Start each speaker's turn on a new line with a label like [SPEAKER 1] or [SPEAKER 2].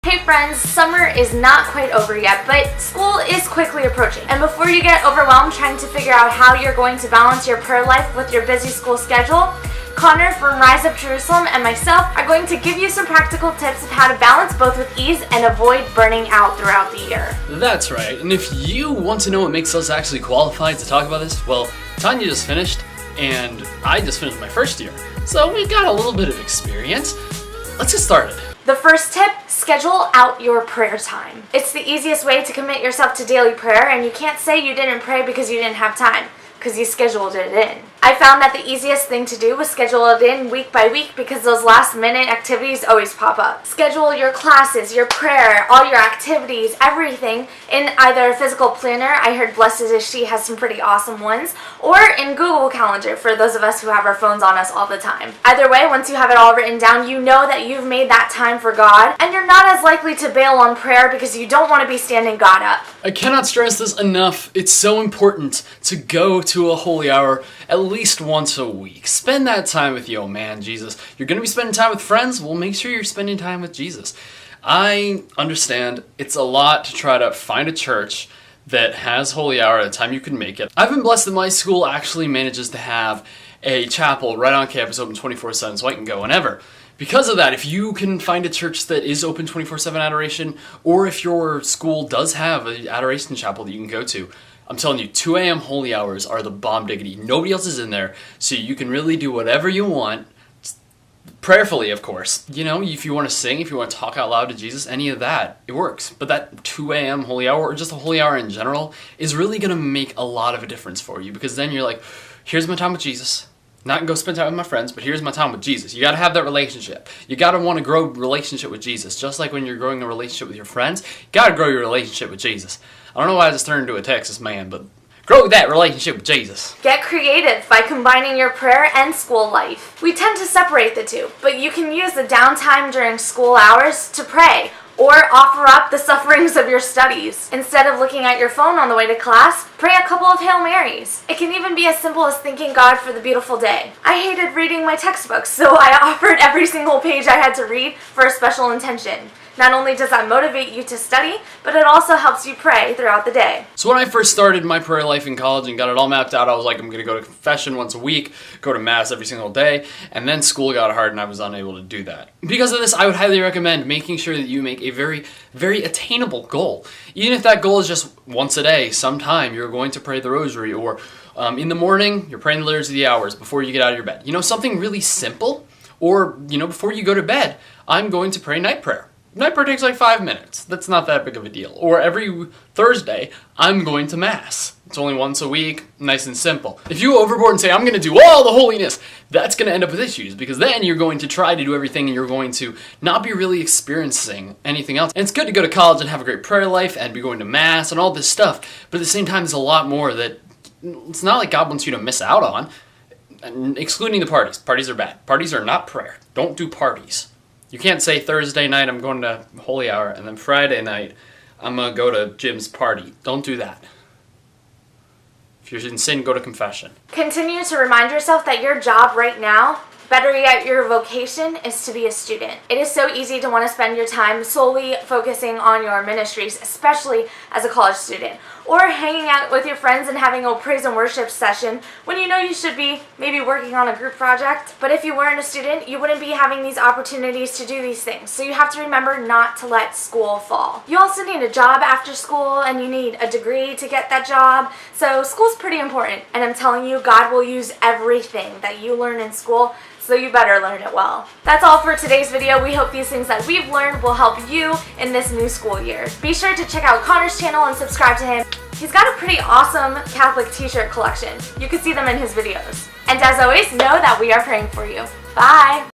[SPEAKER 1] Hey friends, summer is not quite over yet, but school is quickly approaching. And before you get overwhelmed trying to figure out how you're going to balance your prayer life with your busy school schedule, Connor from Rise Up Jerusalem and myself are going to give you some practical tips of how to balance both with ease and avoid burning out throughout the year.
[SPEAKER 2] That's right, and if you want to know what makes us actually qualified to talk about this, well, Tanya just finished, and I just finished my first year. So we've got a little bit of experience. Let's get started.
[SPEAKER 1] The first tip, schedule out your prayer time. It's the easiest way to commit yourself to daily prayer, and you can't say you didn't pray because you didn't have time, because you scheduled it in. I found that the easiest thing to do was schedule it in week by week because those last minute activities always pop up. Schedule your classes, your prayer, all your activities, everything in either a physical planner, I heard Blessed Is She has some pretty awesome ones, or in Google Calendar for those of us who have our phones on us all the time. Either way, once you have it all written down, you know that you've made that time for God, and you're not as likely to bail on prayer because you don't want to be standing God up.
[SPEAKER 2] I cannot stress this enough. It's so important to go to a holy hour at least once a week. Spend that time with your man, Jesus. You're going to be spending time with friends? Well, make sure you're spending time with Jesus. I understand it's a lot to try to find a church that has holy hour at the time you can make it. I've been blessed that my school actually manages to have a chapel right on campus open 24/7, so I can go whenever. Because of that, if you can find a church that is open 24/7 adoration, or if your school does have an adoration chapel that you can go to, I'm telling you, 2 a.m. holy hours are the bomb diggity. Nobody else is in there, so you can really do whatever you want, prayerfully, of course. You know, if you want to sing, if you want to talk out loud to Jesus, any of that, it works. But that 2 a.m. holy hour, or just a holy hour in general, is really going to make a lot of a difference for you, because then you're like, here's my time with Jesus. Not gonna go spend time with my friends, but here's my time with Jesus. You gotta have that relationship. You gotta want to grow a relationship with Jesus. Just like when you're growing a relationship with your friends, you gotta grow your relationship with Jesus. I don't know why I just turned into a Texas man, but grow that relationship with Jesus.
[SPEAKER 1] Get creative by combining your prayer and school life. We tend to separate the two, but you can use the downtime during school hours to pray, or offer up the sufferings of your studies. Instead of looking at your phone on the way to class, pray a couple of Hail Marys. It can even be as simple as thanking God for the beautiful day. I hated reading my textbooks, so I offered every single page I had to read for a special intention. Not only does that motivate you to study, but it also helps you pray throughout the day.
[SPEAKER 2] So when I first started my prayer life in college and got it all mapped out, I was like, I'm going to go to confession once a week, go to mass every single day, and then school got hard and I was unable to do that. Because of this, I would highly recommend making sure that you make a very, very attainable goal. Even if that goal is just once a day, sometime you're going to pray the rosary, or in the morning, you're praying the liturgy of the hours before you get out of your bed. You know, something really simple, or, you know, before you go to bed, I'm going to pray night prayer. Night prayer takes like 5 minutes. That's not that big of a deal. Or every Thursday, I'm going to Mass. It's only once a week, nice and simple. If you go overboard and say, I'm going to do all the holiness, that's going to end up with issues, because then you're going to try to do everything and you're going to not be really experiencing anything else. And it's good to go to college and have a great prayer life and be going to Mass and all this stuff, but at the same time, there's a lot more that it's not like God wants you to miss out on, excluding the parties. Parties are bad. Parties are not prayer. Don't do parties. You can't say Thursday night I'm going to holy hour and then Friday night I'm going to go to Jim's party. Don't do that. If you're in sin, go to confession.
[SPEAKER 1] Continue to remind yourself that your job right now, better yet, your vocation, is to be a student. It is so easy to want to spend your time solely focusing on your ministries, especially as a college student, or hanging out with your friends and having a praise and worship session when you know you should be maybe working on a group project. But if you weren't a student, you wouldn't be having these opportunities to do these things. So you have to remember not to let school fall. You also need a job after school, and you need a degree to get that job. So school's pretty important, and I'm telling you, God will use everything that you learn in school, so you better learn it well. That's all for today's video. We hope these things that we've learned will help you in this new school year. Be sure to check out Connor's channel and subscribe to him. He's got a pretty awesome Catholic t-shirt collection. You can see them in his videos. And as always, know that we are praying for you. Bye!